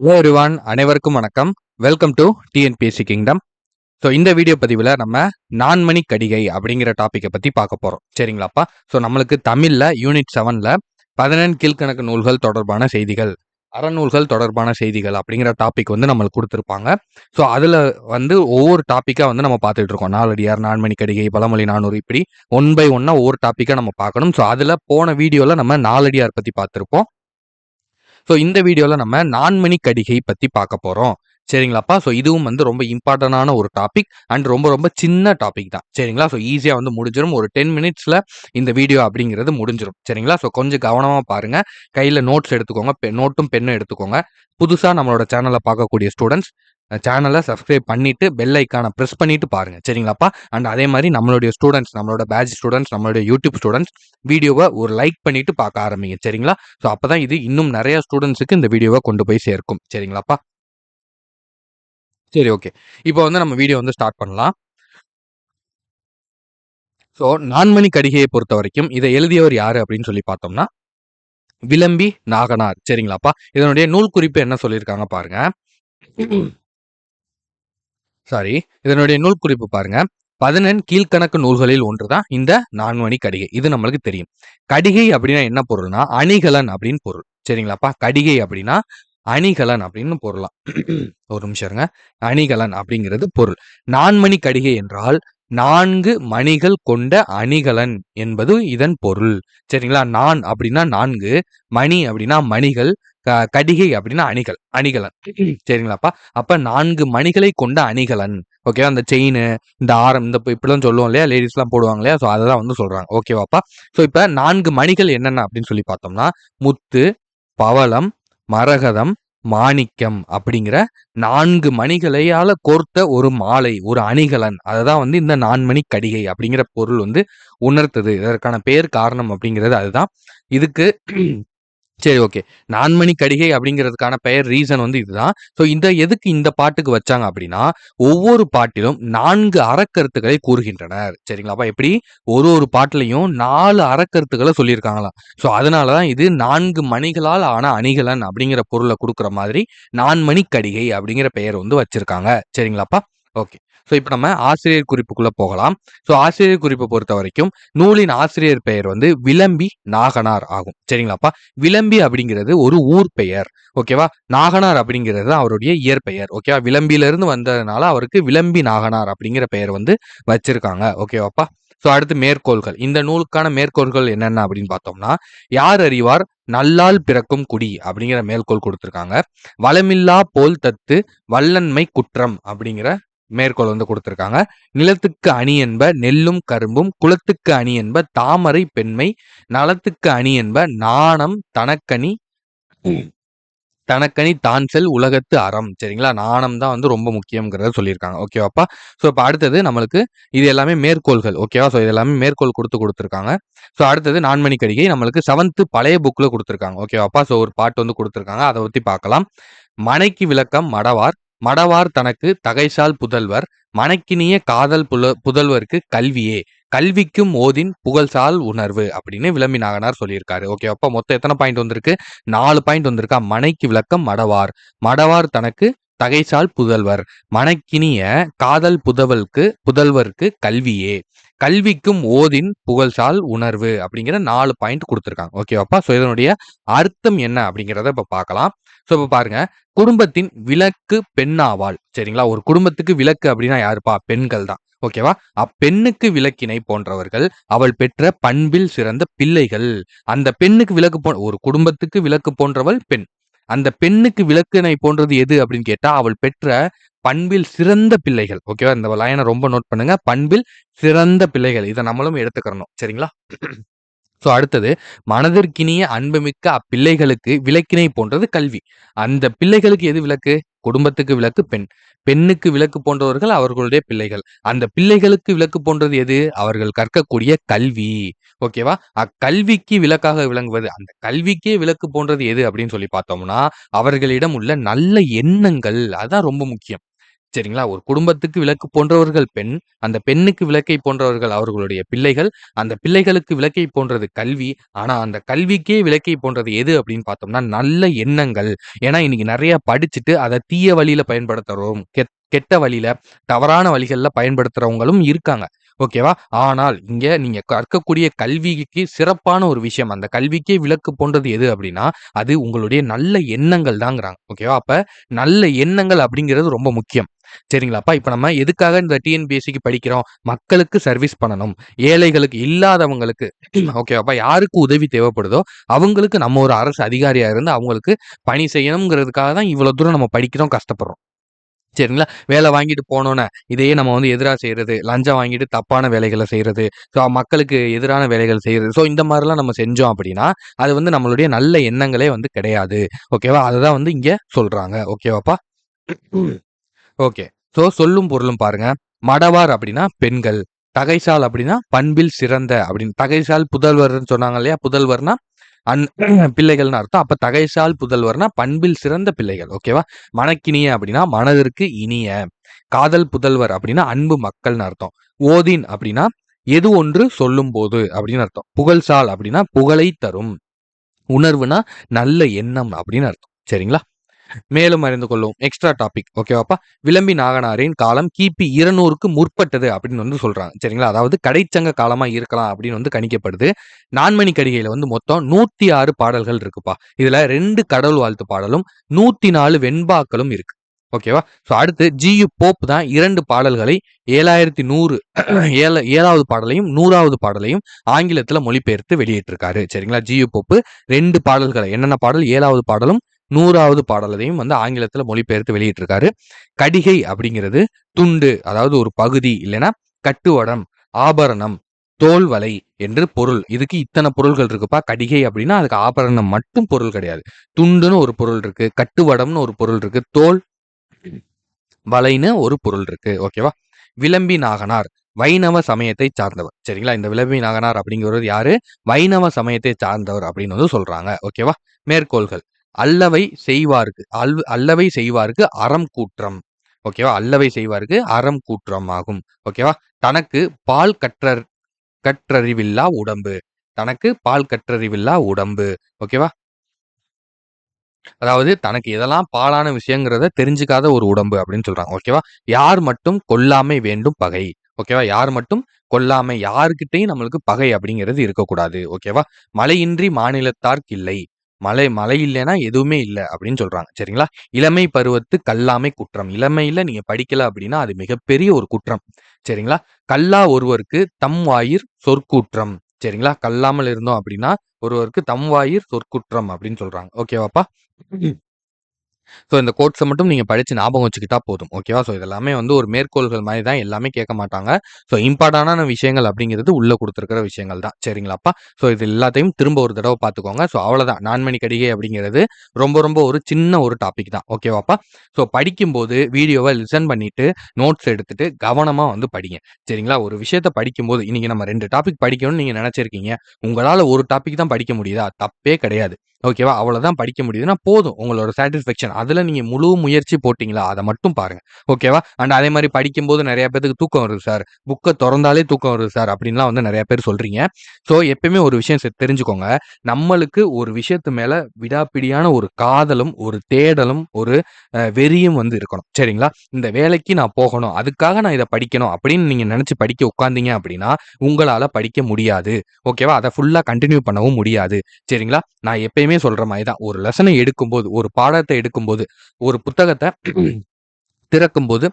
Hello everyone, அனைவருக்கும் வணக்கம். Welcome to TNPSC kingdom. So இந்த வீடியோ பதிவில் நம்ம நான்மணி கடிகை அப்படிங்கிற டாப்பிக்கை பற்றி பார்க்க போகிறோம். சரிங்களாப்பா? ஸோ நம்மளுக்கு தமிழில் யூனிட் 7ல் 17 கீழ்கணக்கு நூல்கள் தொடர்பான செய்திகள், அறநூல்கள் தொடர்பான செய்திகள் அப்படிங்கிற டாபிக் வந்து நம்மளுக்கு கொடுத்துருப்பாங்க. ஸோ அதில் வந்து ஒவ்வொரு டாப்பிக்காக வந்து நம்ம பார்த்துட்டு இருக்கோம். நாலடியார், நான்மணி கடிகை, பழமொழி 400, இப்படி ஒன் பை ஒன்னாக ஒவ்வொரு டாப்பிக்காக நம்ம பார்க்கணும். ஸோ அதில் போன வீடியோவில் நம்ம நாலடியார் பற்றி பார்த்துருப்போம். ஸோ இந்த வீடியோவில் நம்ம நான்மணி கடிகை பற்றி பார்க்க போகிறோம். சரிங்களாப்பா? ஸோ இதுவும் வந்து ரொம்ப இம்பார்ட்டண்டான ஒரு டாபிக் அண்ட் ரொம்ப ரொம்ப சின்ன டாபிக் தான். சரிங்களா? ஸோ ஈஸியாக வந்து முடிஞ்சிடும். ஒரு 10 மினிட்ஸில் இந்த வீடியோ அப்படிங்கிறது முடிஞ்சிடும். சரிங்களா? ஸோ கொஞ்சம் கவனமாக பாருங்கள். கையில் நோட்ஸ் எடுத்துக்கோங்க, நோட்டும் பெண்ணும் எடுத்துக்கோங்க. புதுசாக நம்மளோட சேனலை பார்க்கக்கூடிய ஸ்டூடெண்ட்ஸ் சேனலை சப்ஸ்கிரைப் பண்ணிட்டு பெல் ஐக்கானை ப்ரெஸ் பண்ணிட்டு பாருங்க. சரிங்களாப்பா? அண்ட் அதே மாதிரி நம்மளுடைய ஸ்டூடெண்ட்ஸ், நம்மளோட பேட்ச் ஸ்டூடெண்ட்ஸ், நம்மளுடைய யூடியூப் ஸ்டூடெண்ட்ஸ் வீடியோவை ஒரு லைக் பண்ணிட்டு பார்க்க ஆரம்பிங்க. சரிங்களா? ஸோ அப்பதான் இது இன்னும் நிறைய ஸ்டூடெண்ட்ஸுக்கு இந்த வீடியோவை கொண்டு போய் சேர்க்கும். சரிங்களாப்பா? சரி, ஓகே. இப்போ வந்து நம்ம வீடியோ வந்து ஸ்டார்ட் பண்ணலாம். ஸோ நான்மணி கடிகையை பொறுத்த வரைக்கும் இதை எழுதியவர் யாரு அப்படின்னு சொல்லி பார்த்தோம்னா விளம்பி நாகனார். சரிங்களாப்பா? இதனுடைய நூல் குறிப்பு என்ன சொல்லியிருக்காங்க பாருங்க. சாரி, இதனுடைய நூல் குறிப்பு பாருங்க. 17 கீழ்கணக்கு நூல்களில் ஒன்றுதான் இந்த நான்மணி கடிகை. இது நம்மளுக்கு தெரியும். கடிகை அப்படின்னா என்ன பொருள்னா அணிகலன் அப்படின்னு பொருள். சரிங்களாப்பா? கடிகை அப்படின்னா அணிகலன் அப்படின்னு பொருளாம். ஒரு நிமிஷம் இருங்க. அணிகலன் அப்படிங்கிறது பொருள். நான்மணி கடிகை என்றால் 4 மணிகள் கொண்ட அணிகலன் என்பது இதன் பொருள். சரிங்களா? நான் அப்படின்னா 4, மணி அப்படின்னா மணிகள், கடிகை அப்படின்னா அணிகலன். சரிங்களாப்பா? அப்ப 4 மணிகளை கொண்ட அணிகலன். ஓகேவா? அந்த செயின், இந்த ஆரம், இந்த இப்படிலாம் சொல்லுவோம் இல்லையா, லேடிஸ் எல்லாம் போடுவாங்க இல்லையா, ஸோ அதெல்லாம் வந்து சொல்றாங்க. ஓகேவாப்பா? ஸோ இப்ப 4 மணிகள் என்னென்ன அப்படின்னு சொல்லி பார்த்தோம்னா முத்து, பவளம், மரகதம், மாணிக்கம் அப்படிங்கிற 4 மணிகளையால கோர்த்த ஒரு மாலை, ஒரு அணிகலன். அததான் வந்து இந்த நான்மணி கடிகை அப்படிங்கிற பொருள் வந்து உணர்த்துது. இதற்கான பேர் காரணம் அப்படிங்கிறது அதுதான். இதுக்கு சரி, ஓகே. நான்மணி கடிகை அப்படிங்கிறதுக்கான பெயர் ரீசன் வந்து இதுதான். ஸோ இந்த எதுக்கு இந்த பாட்டுக்கு வச்சாங்க அப்படின்னா ஒவ்வொரு பாட்டிலும் 4 அறக்கருத்துக்களை கூறுகின்றனர். சரிங்களாப்பா? எப்படி ஒரு பாட்டிலையும் 4 அறக்கருத்துக்களை சொல்லியிருக்காங்களாம். ஸோ அதனாலதான் இது 4 மணிகளால் ஆன அணிகலன் அப்படிங்கிற பொருளை கொடுக்குற மாதிரி நான்மணி கடிகை அப்படிங்கிற பெயர் வந்து வச்சிருக்காங்க. சரிங்களாப்பா? ஓகே. ஸோ இப்போ நம்ம ஆசிரியர் குறிப்புக்குள்ள போகலாம். ஸோ ஆசிரியர் குறிப்பை பொறுத்த வரைக்கும் நூலின் ஆசிரியர் பெயர் வந்து விளம்பி நாகனார் ஆகும். சரிங்களாப்பா? விளம்பி அப்படிங்கிறது ஒரு ஊர் பெயர். ஓகேவா? நாகனார் அப்படிங்கிறது அவருடைய இயற்பெயர். ஓகேவா? விளம்பியிலிருந்து வந்ததுனால அவருக்கு விளம்பி நாகனார் அப்படிங்கிற பெயர் வந்து வச்சிருக்காங்க. ஓகேவாப்பா? ஸோ அடுத்து மேற்கோள்கள். இந்த நூலுக்கான மேற்கோள்கள் என்னென்ன அப்படின்னு பார்த்தோம்னா யார் அறிவார் நல்லால் பிறக்கும் குடி அப்படிங்கிற மேற்கோள் கொடுத்திருக்காங்க. வளமில்லா போல் தத்து வல்லன்மை குற்றம் அப்படிங்கிற மேற்கோள் வந்து கொடுத்திருக்காங்க. நிலத்துக்கு அணி என்ப நெல்லும் கரும்பும், குலத்துக்கு அணி என்ப தாமரை பெண்மை, நலத்துக்கு அணி என்ப நாணம் தனக்கனி தனக்கனி தான் செல் உலகத்து அறம். சரிங்களா? நாணம் தான் வந்து ரொம்ப முக்கியங்கிறத சொல்லியிருக்காங்க. ஓகேவாப்பா? ஸோ இப்போ அடுத்தது நம்மளுக்கு இது எல்லாமே மேற்கோள்கள். ஓகேவா? ஸோ இது எல்லாமே மேற்கோள் கொடுத்துருக்காங்க. ஸோ அடுத்தது நான்மணி கடிகை நம்மளுக்கு 7th பழைய புக்ல கொடுத்துருக்காங்க. ஓகேவாப்பா? ஸோ ஒரு பாட்டு வந்து கொடுத்துருக்காங்க. அதை பத்தி பார்க்கலாம். மனைக்கு விளக்கம் மடவார், மடவார் தனக்கு தகைசால் புதல்வர், மனைக்கினிய காதல் புதல்வருக்கு கல்வியே, கல்விக்கும் ஓதின் புகழ்சால் உணர்வு அப்படின்னு விளம்பி நாகனார் சொல்லியிருக்காரு. ஓகேவாப்பா? மொத்தம் எத்தனை பாயிண்ட் வந்திருக்கு? 4 பாயிண்ட் வந்திருக்கா? மனைக்கு விளக்கம் மடவார், மடவார் தனக்கு தகைசால் புதல்வர், மனைக்கினிய காதல் புதல்வருக்கு கல்வியே, கல்விக்கும் ஓதின் புகழ்சால் உணர்வு அப்படிங்கிற 4 பாயிண்ட் கொடுத்துருக்காங்க. ஓகேவாப்பா? ஸோ இதனுடைய அர்த்தம் என்ன அப்படிங்கிறத இப்ப பார்க்கலாம். ஸோ இப்ப பாருங்க, குடும்பத்தின் விளக்கு பெண்ணாவாள். சரிங்களா? ஒரு குடும்பத்துக்கு விளக்கு அப்படின்னா யாருப்பா? பெண்கள் தான். ஓகேவா? அப்பெண்ணுக்கு விளக்கினை போன்றவர்கள் அவள் பெற்ற பண்பில் சிறந்த பிள்ளைகள். அந்த பெண்ணுக்கு விளக்கு ஒரு குடும்பத்துக்கு விளக்கு போன்றவள் பெண். அந்த பெண்ணுக்கு விளக்கினை போன்றது எது அப்படின்னு கேட்டா அவள் பெற்ற பண்பில் சிறந்த பிள்ளைகள். ஓகேவா? இந்த லைனை ரொம்ப நோட் பண்ணுங்க. பண்பில் சிறந்த பிள்ளைகள். இதை நம்மளும் எடுத்துக்கிறணும். சரிங்களா? ஸோ அடுத்தது மனதிற்கினிய அன்புமிக்க அப்பிள்ளைகளுக்கு விளக்கினை போன்றது கல்வி. அந்த பிள்ளைகளுக்கு எது விளக்கு? குடும்பத்துக்கு விளக்கு பெண். பெண்ணுக்கு விளக்கு போன்றவர்கள் அவர்களுடைய பிள்ளைகள். அந்த பிள்ளைகளுக்கு விளக்கு போன்றது எது? அவர்கள் கற்கக்கூடிய கல்வி. ஓகேவா? அக்கல்விக்கு விளக்காக விளங்குவது, அந்த கல்விக்கே விளக்கு போன்றது எது அப்படின்னு சொல்லி பார்த்தோம்னா அவர்களிடம் உள்ள நல்ல எண்ணங்கள். அதான் ரொம்ப முக்கியம். சரிங்களா? ஒரு குடும்பத்துக்கு விளக்கு போன்றவர்கள் பெண். அந்த பெண்ணுக்கு விளக்கை போன்றவர்கள் அவர்களுடைய பிள்ளைகள். அந்த பிள்ளைகளுக்கு விளக்கை போன்றது கல்வி. ஆனா, அந்த கல்விக்கே விளக்கை போன்றது எது அப்படின்னு பார்த்தோம்னா, நல்ல எண்ணங்கள். ஏன்னா, இன்னைக்கு நெறைய படிச்சுட்டு அத தீய வழியில பயன்படுத்துறோம். கெட்ட வழியில, தவறான வழிகள்ல பயன்படுத்துறவங்களும் இருக்காங்க. ஓகேவா? ஆனால், இங்க நீங்க கற்கக்கூடிய கல்விக்கு சிறப்பான ஒரு விஷயம். அந்த கல்விக்கே விளக்கு போன்றது எது அப்படின்னா, அது உங்களுடைய நல்ல எண்ணங்கள் தாங்கிறாங்க. ஓகேவா? அப்ப நல்ல எண்ணங்கள் அப்படிங்கிறது ரொம்ப முக்கியம். சரிங்களாப்பா? இப்ப நம்ம எதுக்காக இந்த டிஎன்பிஎஸ்சிக்கு படிக்கிறோம்? மக்களுக்கு சர்வீஸ் பண்ணணும். ஏழைகளுக்கு, இல்லாதவங்களுக்கு ஓகேவாப்பா? யாருக்கு உதவி தேவைப்படுதோ, அவங்களுக்கு நம்ம ஒரு அரசு அதிகாரியா இருந்து அவங்களுக்கு பணி செய்யணும்ங்கிறதுக்காக தான் இவ்வளோ தூரம் நம்ம படிக்கிறோம், கஷ்டப்படுறோம். சரிங்களா? வேலை வாங்கிட்டு போனோனே, இதையே நம்ம வந்து எதிரா செய்றது, லஞ்சம் வாங்கிட்டு தப்பான வேலைகள செய்றது, மக்களுக்கு எதிரான வேலைகள் செய்றது. இந்த மாரிலாம் நம்ம செஞ்சோம் அப்படின்னா, அது வந்து நம்மளுடைய நல்ல எண்ணங்களே வந்து கிடையாது. ஓகேவா? அததான் வந்து இங்க சொல்றாங்க. ஓகேவாப்பா? ஓகே. சொல்லும் பொருளும் பாருங்க. மடவார் அப்படின்னா பெண்கள். தகைசால் அப்படின்னா பண்பில் சிறந்த அப்படின்னு. தகைசால் புதல்வர்ன்னு சொன்னாங்க இல்லையா? புதல்வர்னா அன் பிள்ளைகள்னு அர்த்தம். அப்ப தகைசால் புதல்வர்னா பண்பில் சிறந்த பிள்ளைகள். ஓகேவா? மனக்கினிய அப்படின்னா மனதிற்கு இனிய. காதல் புதல்வர் அப்படின்னா அன்பு மக்கள்னு அர்த்தம். ஓதின் அப்படின்னா எது ஒன்று சொல்லும்போது அப்படின்னு அர்த்தம். புகழ்சால் அப்படின்னா புகழை தரும். உணர்வுனா நல்ல எண்ணம் அப்படின்னு அர்த்தம். சரிங்களா? மேலும் அறிந்து கொள்வோம். Extra topic. ஓகேவாப்பா? விளம்பி நாகனாரின் காலம் கிபி 200க்கு முற்பட்டது அப்படின்னு வந்து சொல்றாங்க. சரிங்களா? அதாவது கடைச்சங்க காலமா இருக்கலாம் அப்படின்னு வந்து கணிக்கப்படுது. நான்மணி கடிகையில வந்து மொத்தம் 106 பாடல்கள் இருக்குப்பா. இதுல 2 கடவுள் வாழ்த்து பாடலும், 104 வெண்பாக்களும் இருக்கு. ஓகேவா? அடுத்து ஜி.யு. போப் தான் 2 பாடல்களை 7100 7வது பாடலையும் 100வது பாடலையும் ஆங்கிலத்துல மொழிபெயர்த்து வெளியிட்டிருக்காரு. சரிங்களா? ஜி.யு. போப் 2 பாடல்களை என்னென்ன பாடல் 7வது பாடலும் 100வது பாடலையும் வந்து ஆங்கிலத்துல மொழிபெயர்த்து வெளியிட்டிருக்காரு. கடிகை அப்படிங்கிறது துண்டு, அதாவது ஒரு பகுதி இல்லைன்னா கட்டுவடம், ஆபரணம், தோல்வலை என்று பொருள். இதுக்கு இத்தனை பொருள்கள் இருக்குப்பா. கடிகை அப்படின்னா அதுக்கு ஆபரணம் மட்டும் பொருள் கிடையாது. துண்டுன்னு ஒரு பொருள் இருக்கு, கட்டுவடம்னு ஒரு பொருள் இருக்கு, தோல் வலைன்னு ஒரு பொருள் இருக்கு. ஓகேவா? விளம்பி நாகனார் வைணவ சமயத்தை சார்ந்தவர். சரிங்களா? இந்த விளம்பி நாகனார் அப்படிங்கிறவர் யாரு? வைணவ சமயத்தை சார்ந்தவர் அப்படின்னு வந்து சொல்றாங்க. ஓகேவா? மேற்கோள்கள். அல்லவை செய்வார்க்கு அல்லவை செய்வார்க்கு அறம் கூற்றம். ஓகேவா? அல்லவை செய்வார்க்கு அறம் கூற்றம் ஆகும். ஓகேவா? தனக்கு பால் கற்றறிவில்லா உடம்பு. தனக்கு பால் கற்றறிவில்லா உடம்பு. ஓகேவா? அதாவது தனக்கு எதெல்லாம் பாழான விஷயங்கிறத தெரிஞ்சுக்காத ஒரு உடம்பு அப்படின்னு சொல்றாங்க. ஓகேவா? யார் மட்டும் கொல்லாமை வேண்டும் பகை. ஓகேவா? யார் மட்டும் கொல்லாமை, யாருக்கிட்டையும் நம்மளுக்கு பகை அப்படிங்கிறது இருக்கக்கூடாது. ஓகேவா? மழையின்றி மாநிலத்தார்க்கு இல்லை. மழை இல்லைன்னா எதுவுமே இல்ல அப்படின்னு சொல்றாங்க. சரிங்களா? இளமை பருவத்து கல்லாமை குற்றம். இளமையில நீங்க படிக்கல அப்படின்னா அது மிகப்பெரிய ஒரு குற்றம். சரிங்களா? கல்லா ஒருவருக்கு தம் வாயிற் சொற்கூற்றம். சரிங்களா? கல்லாமல் இருந்தோம் அப்படின்னா ஒருவருக்கு தம் வாயிற் சொற்குற்றம் அப்படின்னு சொல்றாங்க. ஓகேவாப்பா? இந்த கோட்ஸ மட்டும் நீங்க படிச்சு ஞாபகம் வச்சுக்கிட்டா போதும். ஓகேவா? இதெல்லாமே வந்து ஒரு மேற்கோள்கள் மாரி தான். எல்லாமே கேட்க மாட்டாங்க. இம்பார்ட்டன்டான விஷயங்கள் அப்படிங்கிறது உள்ள குடுத்திருக்கிற விஷயங்கள் தான். சரிங்களாப்பா? இது எல்லாத்தையும் திரும்ப ஒரு தடவ பார்த்துக்கோங்க. அவ்வளதான். நான்மணி கடிகை அப்படிங்கிறது ரொம்ப ரொம்ப ஒரு சின்ன ஒரு டாபிக் தான். ஓகேவாப்பா? படிக்கும்போது வீடியோவ லிசன் பண்ணிட்டு, நோட்ஸ் எடுத்துட்டு கவனமா வந்து படிங்க. சரிங்களா? ஒரு விஷயத்த படிக்கும்போது இன்னைக்கு நம்ம 2 டாபிக் படிக்கணும்னு நீங்க நெனச்சிருக்கீங்க. உங்களால ஒரு டாபிக் தான் படிக்க முடியுதா? தப்பே கிடையாது. ஓகேவா? அவ்வளவுதான் படிக்க முடியுதுன்னா போதும். உங்களோட சாட்டிஸ்ஃபேக்ஷன். அதுல நீங்க முழு முயற்சி போட்டீங்களா? அத மட்டும் பாருங்க. ஓகேவா? அண்ட் அதே மாரி படிக்கும்போது நெறைய பேத்துக்கு தூக்கம் வருது சார். புக்க தொறந்தாலே தூக்கம் வருது சார். அப்படின்லாம் வந்து நெறைய பேர் சொல்றீங்க. எப்பயுமே ஒரு விஷயம் தெரிஞ்சுக்கோங்க. நம்மளுக்கு ஒரு விஷயத்து மேல விடாப்பிடியான ஒரு காதலும், ஒரு தேடலும், ஒரு வெறியும் வந்து இருக்கணும். சரிங்களா? இந்த வேலைக்கு நான் போகணும். அதுக்காக நான் இத படிக்கணும் அப்படின்னு நீங்க நெனச்சு படிக்க உட்கார்ந்தீங்க அப்படின்னா, உங்களால படிக்க முடியாது. ஓகேவா? அத ஃபுல்லா கன்டின்யூ பண்ணவும் முடியாது. சரிங்களா? நான் எப்பயுமே சொல்ற மாரி தான். ஒரு லெசன எடுக்கும்போது, ஒரு பாடத்த எடுக்கும்போது, ஒரு புத்தகத்த திறக்கும்போது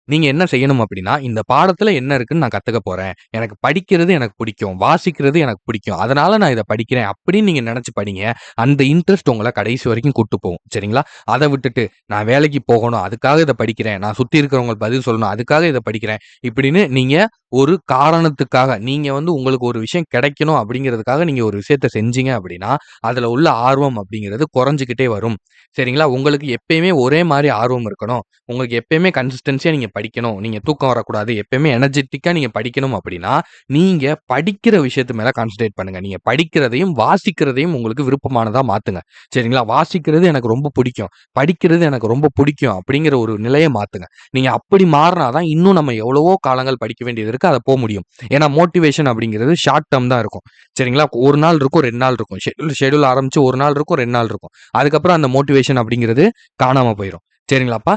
நீங்க என்ன செய்யணும் அப்படின்னா, இந்த பாடத்துல என்ன இருக்குன்னு நான் கத்துக்க போறேன். எனக்கு படிக்கிறது எனக்கு பிடிக்கும். வாசிக்கிறது எனக்கு பிடிக்கும். அதனால நான் இத படிக்கிறேன் அப்படின்னு நீங்க நெனச்சு படிங்க. அந்த இன்ட்ரெஸ்ட் உங்கள கடைசி வரைக்கும் கூட்டு போகும். சரிங்களா? அத விட்டுட்டு நான் வேலைக்கு போகணும். அதுக்காக இத படிக்கிறேன். நான் சுத்தி இருக்கிறவங்களுக்கு பதில் சொல்லணும். அதுக்காக இத படிக்கிறேன். இப்படின்னு நீங்க ஒரு காரணத்துக்காக, நீங்க வந்து உங்களுக்கு ஒரு விஷயம் கிடைக்கணும் அப்படிங்கிறதுக்காக நீங்க ஒரு விஷயத்த செஞ்சீங்க அப்படின்னா, அதுல உள்ள ஆர்வம் அப்படிங்கிறது குறைஞ்சுகிட்டே வரும். சரிங்களா? உங்களுக்கு எப்பயுமே ஒரே மாரி ஆர்வம் இருக்கணும். உங்களுக்கு எப்பயுமே கன்சிஸ்டன்சியா நீங்க படிக்கணும், நீங்க தூக்கம் வரக்கூடாது, எப்பயுமே எனர்ஜெட்டிக்கா நீங்க படிக்கணும் அப்படின்னா, நீங்க படிக்கிற விஷயத்து மேல கான்சன்ட்ரேட் பண்ணுங்க. நீங்க படிக்கிறதையும், வாசிக்கிறதையும் உங்களுக்கு விருப்பமானதா மாத்துங்க. சரிங்களா? வாசிக்கிறது எனக்கு ரொம்ப பிடிக்கும். படிக்கிறது எனக்கு ரொம்ப பிடிக்கும் அப்படிங்கிற ஒரு நிலைய மாத்துங்க. நீங்க அப்படி மாறுனா தான் இன்னும் நம்ம எவ்வளவோ காலங்கள் படிக்க வேண்டியது இருக்கு. அத முடியும். ஏன்னா மோட்டிவேஷன் அப்படிங்கிறது ஷார்ட் டெர்ம் தான் இருக்கும். சரிங்களா? 1 நாள் இருக்கும், 2 நாள் இருக்கும். ஷெட்யூல் ஆரம்பிச்சு 1 நாள் இருக்கும், 2 நாள் இருக்கும். அதுக்கப்புறம் அந்த மோட்டிவேஷன் அப்படிங்கிறது காணாம போயிரும். சரிங்களாப்பா?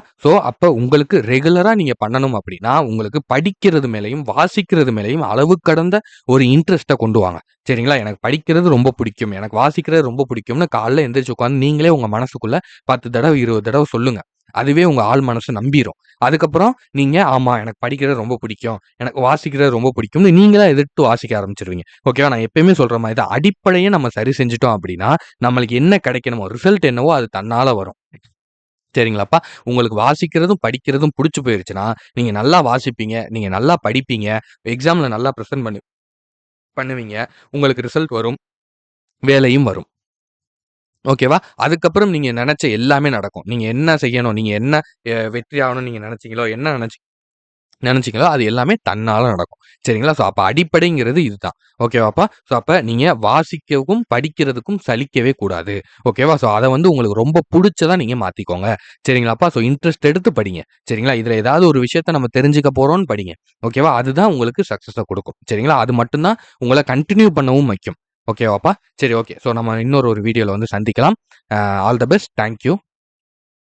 அப்ப உங்களுக்கு ரெகுலரா நீங்க பண்ணணும் அப்படின்னா, உங்களுக்கு படிக்கிறது மேலயும், வாசிக்கிறது மேலயும் அளவு கடந்த ஒரு இன்ட்ரெஸ்ட்ட கொண்டு வாங்க. சரிங்களா? எனக்கு படிக்கிறது ரொம்ப பிடிக்கும். எனக்கு வாசிக்கிறது ரொம்ப பிடிக்கும்னு காலைல எந்திரிச்சு உட்கார்ந்து நீங்களே உங்க மனசுக்குள்ள 10 தடவ, 20 தடவ சொல்லுங்க. அதுவே உங்க ஆழ் மனசு நம்பிரும். அதுக்கப்புறம் நீங்க ஆமா எனக்கு படிக்கிறது ரொம்ப பிடிக்கும். எனக்கு வாசிக்கிறது ரொம்ப பிடிக்கும்னு நீங்களா எதிர்த்து வாசிக்க ஆரம்பிச்சுருவீங்க. ஓகேவா? நான் எப்பயுமே சொல்ற மாரி தான். அடிப்படைய நம்ம சரி செஞ்சுட்டோம் அப்படின்னா, நம்மளுக்கு என்ன கிடைக்கணுமோ, ரிசல்ட் என்னவோ அது தன்னால வரும். சரிங்களாப்பா? உங்களுக்கு வாசிக்கிறதும், படிக்கிறதும் புடிச்சு போயிருச்சுன்னா, நீங்க நல்லா வாசிப்பீங்க, நீங்க நல்லா படிப்பீங்க, எக்ஸாம்ல நல்லா பிரசன்ட் பண்ணுவீங்க. உங்களுக்கு ரிசல்ட் வரும், வேலையும் வரும். ஓகேவா? அதுக்கப்புறம் நீங்க நெனச்ச எல்லாமே நடக்கும். நீங்க என்ன செய்யணும், நீங்க என்ன வெற்றி ஆகணும்னு நீங்க நெனச்சீங்களோ, என்ன நெனச்சீங்களோ, அது எல்லாமே தன்னால நடக்கும். சரிங்களா? அப்ப அடிப்படைங்கிறது இதுதான். ஓகேவாப்பா? அப்ப நீங்க வாசிக்கவும், படிக்கிறதுக்கும் சலிக்கவே கூடாது. ஓகேவா? அத உங்களுக்கு ரொம்ப புடிச்சதா நீங்க மாத்திக்கோங்க. சரிங்களாப்பா? இன்ட்ரெஸ்ட் எடுத்து படிங்க. சரிங்களா? இதுல ஏதாவது ஒரு விஷயத்த நம்ம தெரிஞ்சுக்க போறோம்னு படிங்க. ஓகேவா? அதுதான் உங்களுக்கு சக்சஸ குடுக்கும். சரிங்களா? அது மட்டும் தான் உங்கள கன்டின்யூ பண்ணவும் வைக்கும். ஓகேவாப்பா? சரி, ஓகே. நம்ம இன்னொரு ஒரு வீடியோல சந்திக்கலாம். All the best. Thank you.